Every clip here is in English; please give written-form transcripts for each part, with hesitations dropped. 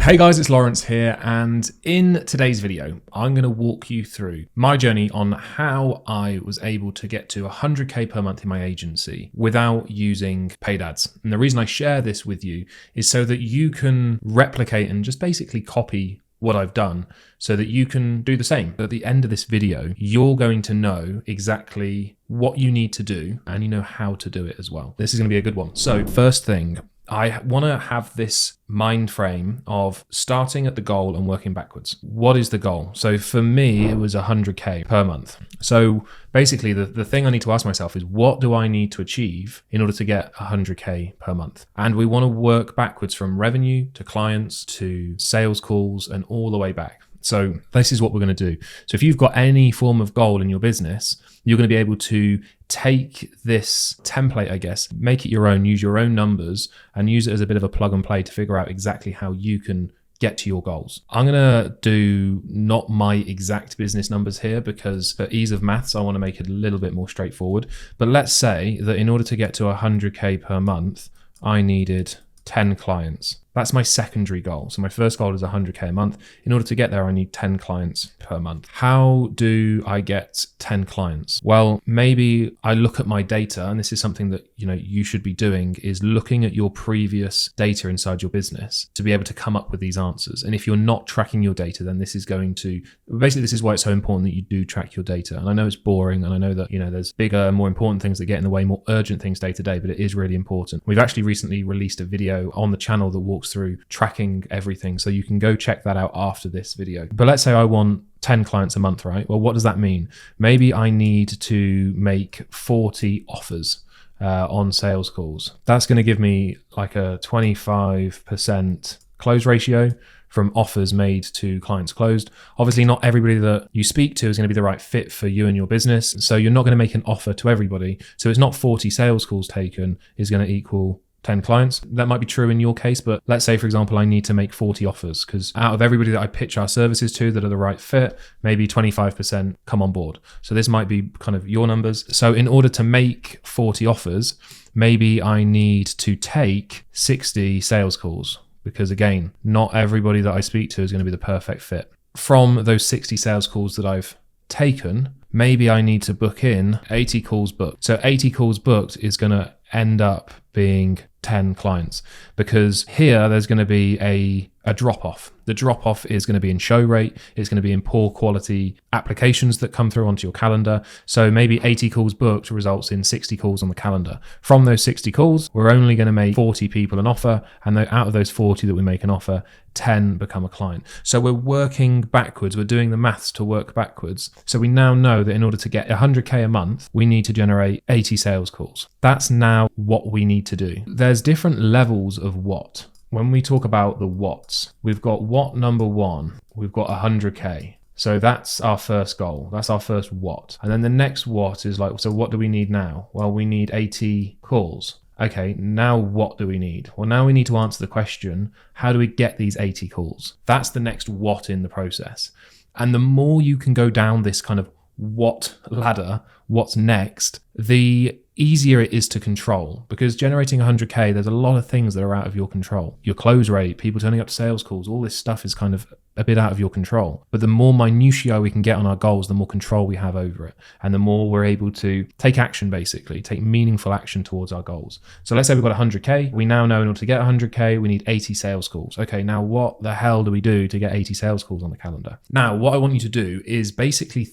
Hey guys, it's Laurence here, and in today's video, I'm going to walk you through my journey on how I was able to get to 100k per month in my agency without using paid ads. And the reason I share this with you is so that you can replicate and just basically copy what I've done so that you can do the same. At the end of this video, you're going to know exactly what you need to do and you know how to do it as well. This is going to be a good one. So first thing, I want to have this mind frame of starting at the goal and working backwards. What is the goal? So for me, it was 100k per month. So basically the thing I need to ask myself is, what do I need to achieve in order to get 100k per month? And we want to work backwards from revenue to clients to sales calls and all the way back. So this is what we're going to do. So if you've got any form of goal in your business, you're going to be able to take this template, I guess, make it your own, use your own numbers and use it as a bit of a plug and play to figure out exactly how you can get to your goals. I'm going to do not my exact business numbers here because for ease of maths, I want to make it a little bit more straightforward. But let's say that in order to get to 100k per month, I needed 10 clients. That's my secondary goal. So my first goal is 100k a month. In order to get there, I need 10 clients per month. How do I get 10 clients? Well, maybe I look at my data, and this is something that you should be doing, is looking at your previous data inside your business to be able to come up with these answers. And if you're not tracking your data, then this is why it's so important that you do track your data. And I know it's boring, and I know that there's bigger, more important things that get in the way, more urgent things day to day, but it is really important. We've actually recently released a video on the channel that walks through tracking everything, so you can go check that out after this video. But let's say I want 10 clients a month, right? Well, what does that mean? Maybe I need to make 40 offers on sales calls. That's going to give me like a 25% close ratio from offers made to clients closed. Obviously, not everybody that you speak to is going to be the right fit for you and your business. So you're not going to make an offer to everybody. So it's not 40 sales calls taken is going to equal 10 clients. That might be true in your case, but let's say, for example, I need to make 40 offers because out of everybody that I pitch our services to that are the right fit, maybe 25% come on board. So this might be kind of your numbers. So in order to make 40 offers, maybe I need to take 60 sales calls because, again, not everybody that I speak to is going to be the perfect fit. From those 60 sales calls that I've taken, maybe I need to book in 80 calls booked. So 80 calls booked is going to end up being 10 clients because here there's going to be a drop off. The drop off is going to be in show rate. It's going to be in poor quality applications that come through onto your calendar. So maybe 80 calls booked results in 60 calls on the calendar. From those 60 calls, we're only going to make 40 people an offer. And out of those 40 that we make an offer, 10 become a client. So we're working backwards. We're doing the maths to work backwards. So we now know that in order to get 100k a month, we need to generate 80 sales calls. That's now what we need to do. There's different levels of what. When we talk about the what's, we've got what number one, we've got 100k. So that's our first goal. That's our first what. And then the next what is like, so what do we need now? Well, we need 80 calls. Okay, now what do we need? Well, now we need to answer the question, how do we get these 80 calls? That's the next what in the process. And the more you can go down this kind of what ladder, what's next, the easier it is to control, because generating 100k, there's a lot of things that are out of your control. Your close rate, people turning up to sales calls, all this stuff is kind of a bit out of your control. But the more minutiae we can get on our goals, the more control we have over it. And the more we're able to take action, basically, take meaningful action towards our goals. So let's say we've got 100k. We now know in order to get 100k, we need 80 sales calls. Okay, now what the hell do we do to get 80 sales calls on the calendar? Now, what I want you to do is basically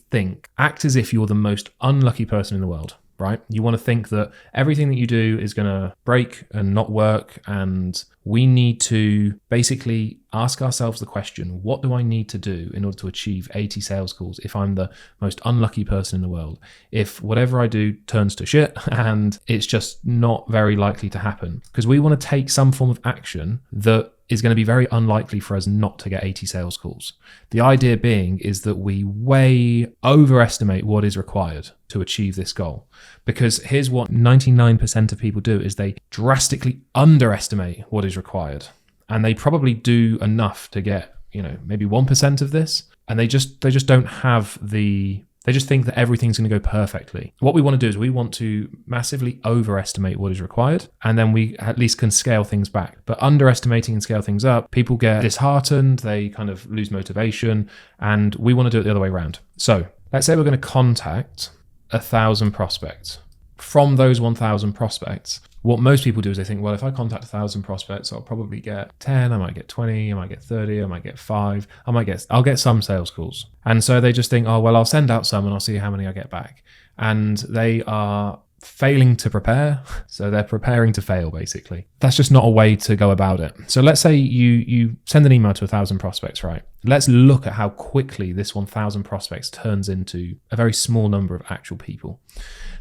act as if you're the most unlucky person in the world. Right? You want to think that everything that you do is going to break and not work. And we need to basically ask ourselves the question, what do I need to do in order to achieve 80 sales calls if I'm the most unlucky person in the world? If whatever I do turns to shit and it's just not very likely to happen, because we want to take some form of action that is going to be very unlikely for us not to get 80 sales calls. The idea being is that we way overestimate what is required to achieve this goal. Because here's what 99% of people do is they drastically underestimate what is required. And they probably do enough to get, maybe 1% of this. And they just don't have the They just think that everything's going to go perfectly. What we want to do is we want to massively overestimate what is required, and then we at least can scale things back. But underestimating and scale things up, people get disheartened, they kind of lose motivation, and we want to do it the other way around. So let's say we're going to contact 1,000 prospects. From those 1,000 prospects, what most people do is they think, well, if I contact 1,000 prospects, I'll probably get 10, I might get 20, I might get 30, I might get 5, I'll get some sales calls. And so they just think, oh, well, I'll send out some and I'll see how many I get back. And they are failing to prepare. So they're preparing to fail, basically. That's just not a way to go about it. So let's say you send an email to 1,000 prospects, right? Let's look at how quickly this 1,000 prospects turns into a very small number of actual people.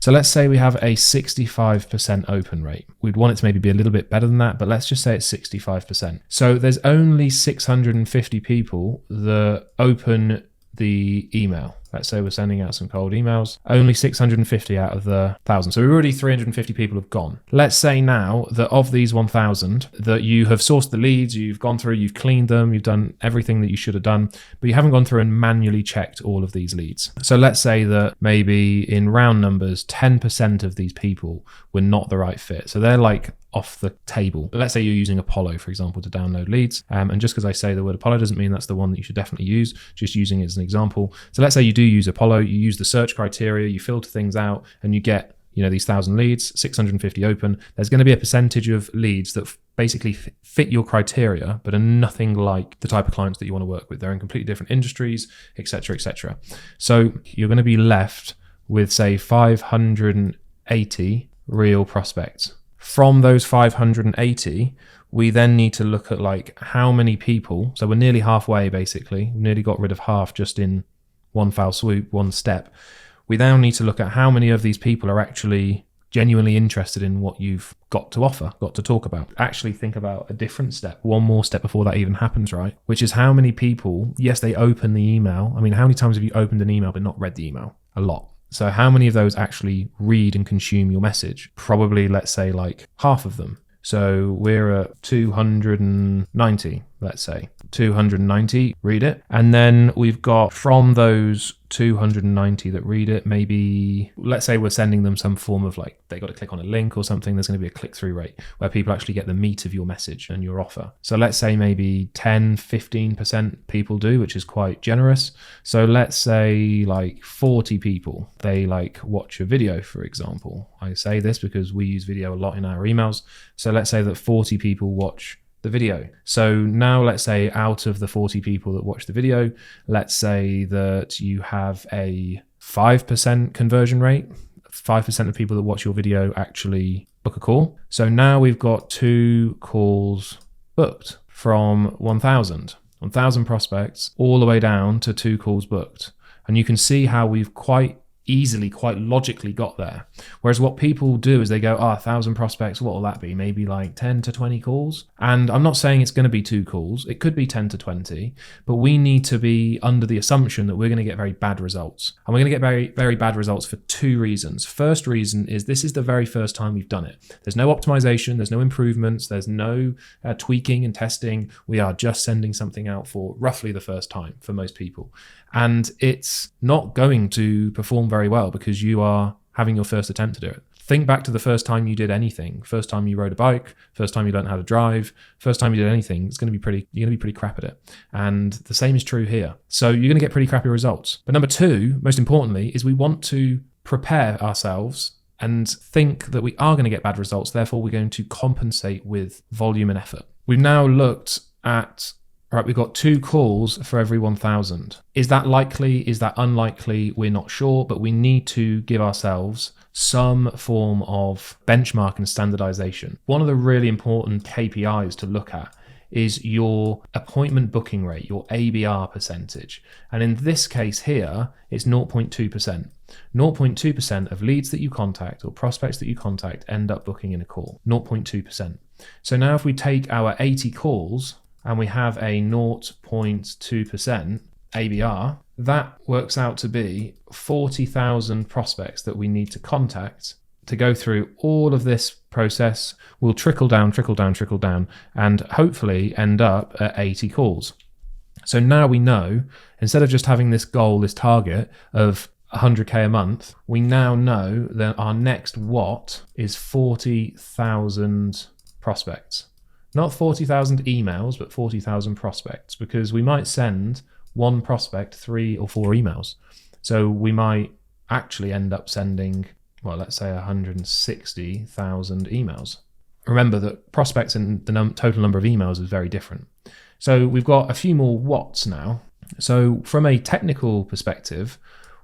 So let's say we have a 65% open rate. We'd want it to maybe be a little bit better than that, but let's just say it's 65%. So there's only 650 people that open the email. Let's say we're sending out some cold emails, only 650 out of the 1,000. So already 350 people have gone. Let's say now that of these 1,000 that you have sourced the leads, you've gone through, you've cleaned them, you've done everything that you should have done, but you haven't gone through and manually checked all of these leads. So let's say that maybe in round numbers, 10% of these people were not the right fit. So they're like off the table. Let's say you're using Apollo, for example, to download leads. And just because I say the word Apollo doesn't mean that's the one that you should definitely use, just using it as an example. So let's say you do use Apollo, you use the search criteria, you filter things out, and you get, these 1,000 leads, 650 open. There's going to be a percentage of leads that basically fit your criteria, but are nothing like the type of clients that you want to work with. They're in completely different industries, etc., etc. So you're going to be left with, say, 580 real prospects. From those 580, we then need to look at like how many people, so we're nearly halfway basically, we nearly got rid of half just in one foul swoop, one step. We now need to look at how many of these people are actually genuinely interested in what you've got to offer, got to talk about. Actually think about a different step, one more step before that even happens, right? Which is how many people, yes, they open the email. I mean, how many times have you opened an email but not read the email? A lot. So how many of those actually read and consume your message? Probably, let's say like half of them. So we're at 290, let's say. 290 read it. And then we've got from those 290 that read it, maybe, let's say we're sending them some form of like, they got to click on a link or something. There's going to be a click-through rate where people actually get the meat of your message and your offer. So let's say maybe 10, 15% people do, which is quite generous. So let's say like 40 people, they like watch a video, for example. I say this because we use video a lot in our emails. So let's say that 40 people watch the video. So now let's say out of the 40 people that watch the video, let's say that you have a 5% conversion rate. 5% of people that watch your video actually book a call. So now we've got 2 calls booked from 1,000 prospects all the way down to 2 calls booked. And you can see how we've quite easily, quite logically got there. Whereas what people do is they go, 1,000 prospects, what will that be? Maybe like 10 to 20 calls. And I'm not saying it's going to be 2 calls. It could be 10 to 20, but we need to be under the assumption that we're going to get very bad results. And we're going to get very, very bad results for 2 reasons. First reason is this is the very first time we've done it. There's no optimization, there's no improvements, there's no tweaking and testing. We are just sending something out for roughly the first time for most people. And it's not going to perform very well because you are having your first attempt to do it. Think back to the first time you did anything, first time you rode a bike, first time you learned how to drive, first time you did anything, you're going to be pretty crap at it. And the same is true here. So you're going to get pretty crappy results. But number 2, most importantly, is we want to prepare ourselves and think that we are going to get bad results. Therefore, we're going to compensate with volume and effort. We've now looked at, right, we've got 2 calls for every 1,000. Is that likely? Is that unlikely? We're not sure, but we need to give ourselves some form of benchmark and standardization. One of the really important KPIs to look at is your appointment booking rate, your ABR percentage. And in this case here, it's 0.2%. 0.2% of leads that you contact or prospects that you contact end up booking in a call. 0.2%. So now if we take our 80 calls and we have a 0.2% ABR, that works out to be 40,000 prospects that we need to contact to go through all of this process. We'll trickle down, and hopefully end up at 80 calls. So now we know, instead of just having this goal, this target of 100k a month, we now know that our next what is 40,000 prospects. Not 40,000 emails, but 40,000 prospects, because we might send one prospect 3 or 4 emails. So we might actually end up sending, well, let's say 160,000 emails. Remember that prospects and the total number of emails is very different. So we've got a few more whats now. So from a technical perspective,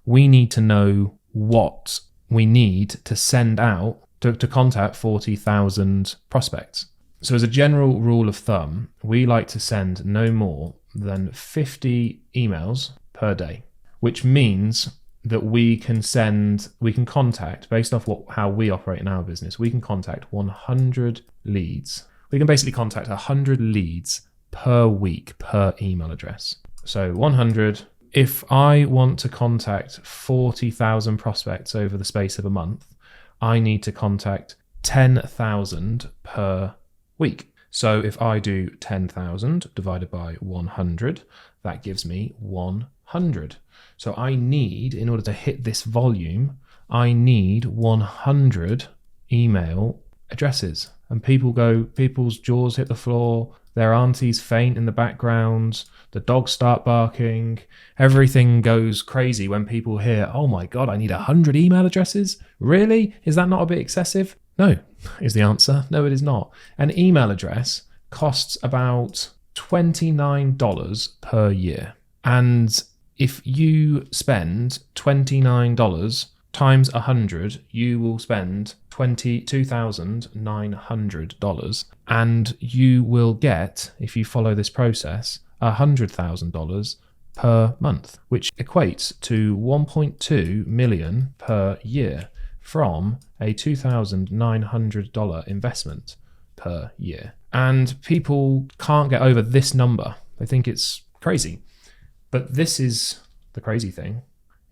we need to know what we need to send out to contact 40,000 prospects. So as a general rule of thumb, we like to send no more than 50 emails per day, which means that we can contact, based off how we operate in our business, we can contact 100 leads. We can basically contact 100 leads per week per email address. So 100. If I want to contact 40,000 prospects over the space of a month, I need to contact 10,000 per week. So if I do 10,000 divided by 100, that gives me 100. So I need, in order to hit this volume, I need 100 email addresses. And people's jaws hit the floor, their aunties faint in the background, the dogs start barking, everything goes crazy when people hear, oh my God, I need 100 email addresses? Really? Is that not a bit excessive? No, is the answer. No, it is not. An email address costs about $29 per year. And if you spend $29 times 100, you will spend $22,900, and you will get, if you follow this process, $100,000 per month, which equates to 1.2 million per year from a $2,900 investment per year. And people can't get over this number. They think it's crazy. But this is the crazy thing,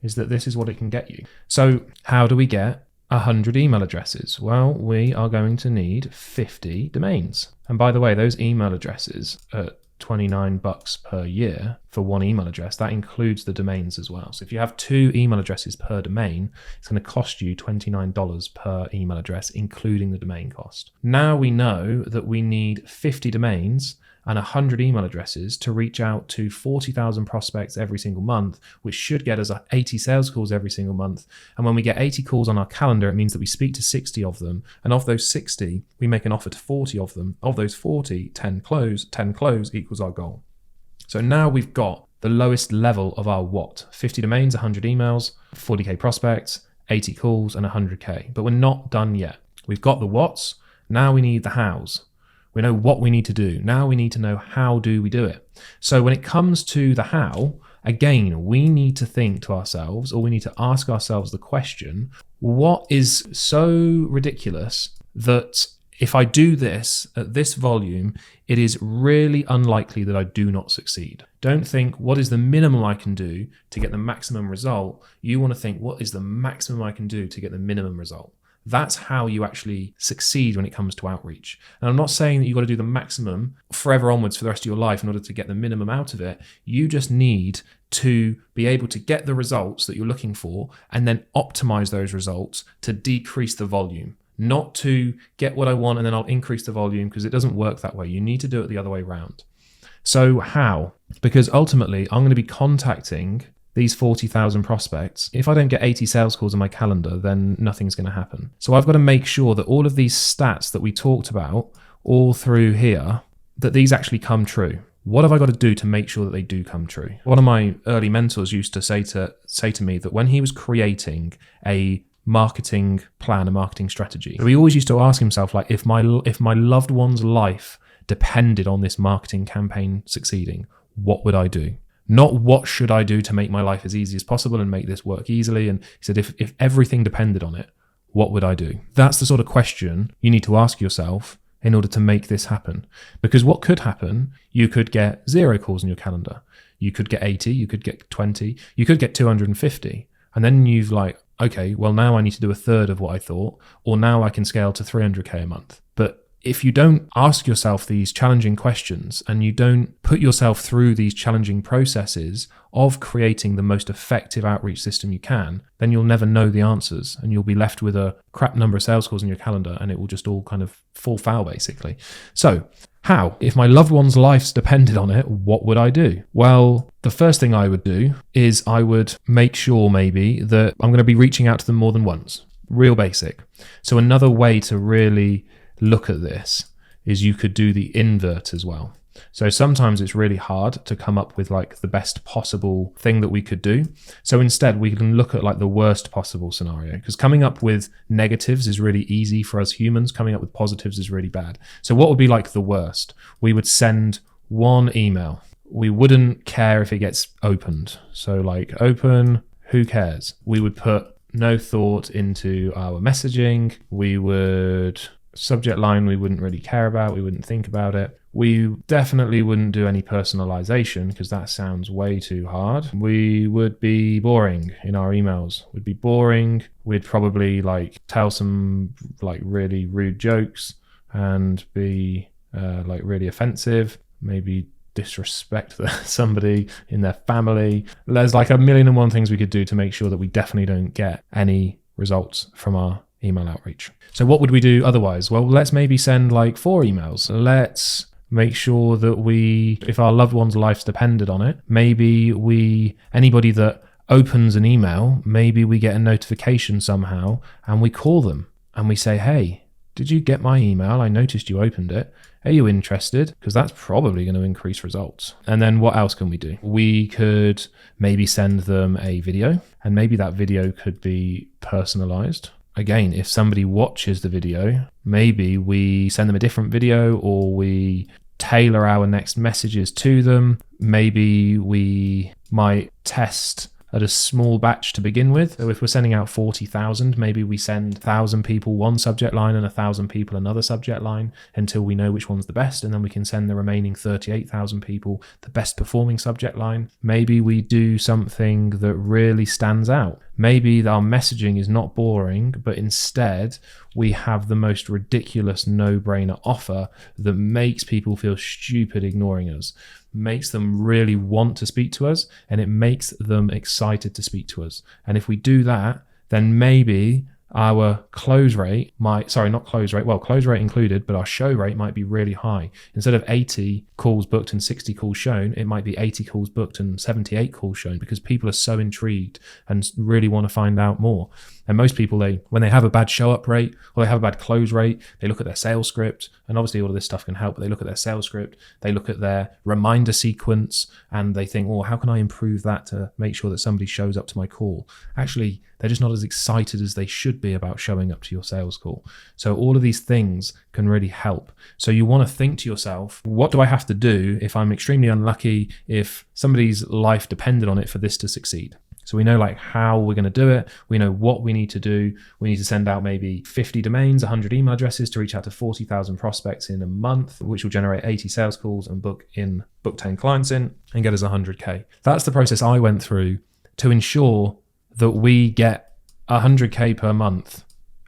is that this is what it can get you. So how do we get 100 email addresses? Well, we are going to need 50 domains. And by the way, those email addresses at $29 per year for one email address, that includes the domains as well. So if you have 2 email addresses per domain, it's going to cost you $29 per email address, including the domain cost. Now we know that we need 50 domains and 100 email addresses to reach out to 40,000 prospects every single month, which should get us 80 sales calls every single month. And when we get 80 calls on our calendar, it means that we speak to 60 of them. And of those 60, we make an offer to 40 of them. Of those 40, 10 close. 10 close equals our goal. So now we've got the lowest level of our what? 50 domains, 100 emails, 40k prospects, 80 calls, and 100k. But we're not done yet. We've got the whats. Now we need the hows. We know what we need to do. Now we need to know how do we do it. So when it comes to the how, again, we need to think to ourselves, or we need to ask ourselves the question, what is so ridiculous that if I do this at this volume, it is really unlikely that I do not succeed? Don't think, what is the minimum I can do to get the maximum result? You want to think, what is the maximum I can do to get the minimum result? That's how you actually succeed when it comes to outreach. And I'm not saying that you've got to do the maximum forever onwards for the rest of your life in order to get the minimum out of it. You just need to be able to get the results that you're looking for and then optimize those results to decrease the volume. Not to get what I want and then I'll increase the volume, because it doesn't work that way. You need to do it the other way around. So how? Because ultimately I'm going to be contacting these 40,000 prospects. If I don't get 80 sales calls on my calendar, then nothing's going to happen. So I've got to make sure that all of these stats that we talked about all through here, that these actually come true. What have I got to do to make sure that they do come true? One of my early mentors used to say to me that when he was creating a marketing plan, a marketing strategy, he always used to ask himself, like, if my loved one's life depended on this marketing campaign succeeding, what would I do? Not what should I do to make my life as easy as possible and make this work easily. And he said, if everything depended on it, what would I do? That's the sort of question you need to ask yourself in order to make this happen. Because what could happen, you could get 0 calls on your calendar. You could get 80, you could get 20, you could get 250. And then you've okay, well now I need to do a third of what I thought, or now I can scale to 300k a month. But if you don't ask yourself these challenging questions and you don't put yourself through these challenging processes of creating the most effective outreach system you can, then you'll never know the answers and you'll be left with a crap number of sales calls in your calendar and it will just all kind of fall foul, basically. So how? If my loved one's lives depended on it, what would I do? Well, the first thing I would do is I would make sure maybe that I'm going to be reaching out to them more than once. Real basic. So another way to really look at this is you could do the invert as well. So sometimes it's really hard to come up with like the best possible thing that we could do. So instead we can look at like the worst possible scenario, because coming up with negatives is really easy for us humans. Coming up with positives is really bad. So what would be like the worst? We would send one email. We wouldn't care if it gets opened. So like open, who cares? We would put no thought into our messaging. We would subject line we wouldn't really care about. We wouldn't think about it. We definitely wouldn't do any personalization because that sounds way too hard. We would be boring in our emails. We'd be boring. We'd probably like tell some like really rude jokes and be like really offensive, maybe disrespect somebody in their family. There's like a million and one things we could do to make sure that we definitely don't get any results from our email outreach. So what would we do otherwise? Well, let's maybe send like 4 emails. Let's make sure that if our loved one's life's depended on it, maybe anybody that opens an email, maybe we get a notification somehow and we call them and we say, hey, did you get my email? I noticed you opened it. Are you interested? Because that's probably going to increase results. And then what else can we do? We could maybe send them a video, and maybe that video could be personalized. Again, if somebody watches the video, maybe we send them a different video or we tailor our next messages to them. Maybe we might test at a small batch to begin with. So if we're sending out 40,000, maybe we send 1,000 people one subject line and 1,000 people another subject line until we know which one's the best. And then we can send the remaining 38,000 people the best performing subject line. Maybe we do something that really stands out. Maybe our messaging is not boring, but instead we have the most ridiculous no-brainer offer that makes people feel stupid ignoring us, makes them really want to speak to us, and it makes them excited to speak to us. And if we do that, then maybe our close rate close rate included, but our show rate might be really high. Instead of 80 calls booked and 60 calls shown, it might be 80 calls booked and 78 calls shown, because people are so intrigued and really want to find out more. And most people, when they have a bad show up rate or they have a bad close rate, they look at their sales script, and obviously all of this stuff can help, but they look at their sales script, they look at their reminder sequence, and they think, oh, how can I improve that to make sure that somebody shows up to my call? Actually, they're just not as excited as they should be about showing up to your sales call. So all of these things can really help. So you want to think to yourself, what do I have to do if I'm extremely unlucky, if somebody's life depended on it for this to succeed? So we know like how we're going to do it. We know what we need to do. We need to send out maybe 50 domains, 100 email addresses to reach out to 40,000 prospects in a month, which will generate 80 sales calls and book 10 clients in and get us 100K. That's the process I went through to ensure that we get 100K per month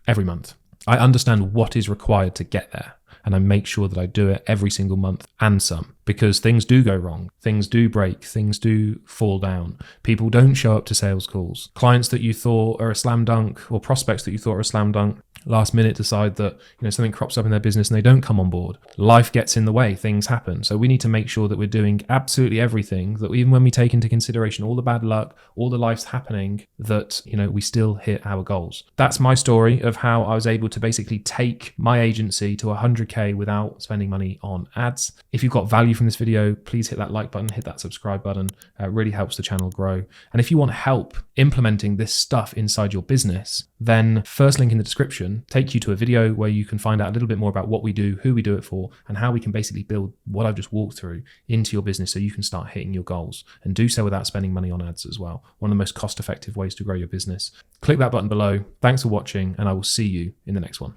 every month. I understand what is required to get there, and I make sure that I do it every single month and some, because things do go wrong, things do break, things do fall down. People don't show up to sales calls. Clients that you thought are a slam dunk, or prospects that you thought are a slam dunk, last minute decide that something crops up in their business and they don't come on board. Life gets in the way, things happen. So we need to make sure that we're doing absolutely everything, that even when we take into consideration all the bad luck, all the life's happening, that we still hit our goals. That's my story of how I was able to basically take my agency to 100K without spending money on ads. If you've got value from this video, please hit that like button, hit that subscribe button. It really helps the channel grow. And if you want help implementing this stuff inside your business, then first link in the description take you to a video where you can find out a little bit more about what we do, who we do it for, and how we can basically build what I've just walked through into your business so you can start hitting your goals, and do so without spending money on ads as well. One of the most cost-effective ways to grow your business. Click that button below. Thanks for watching, and I will see you in the next one.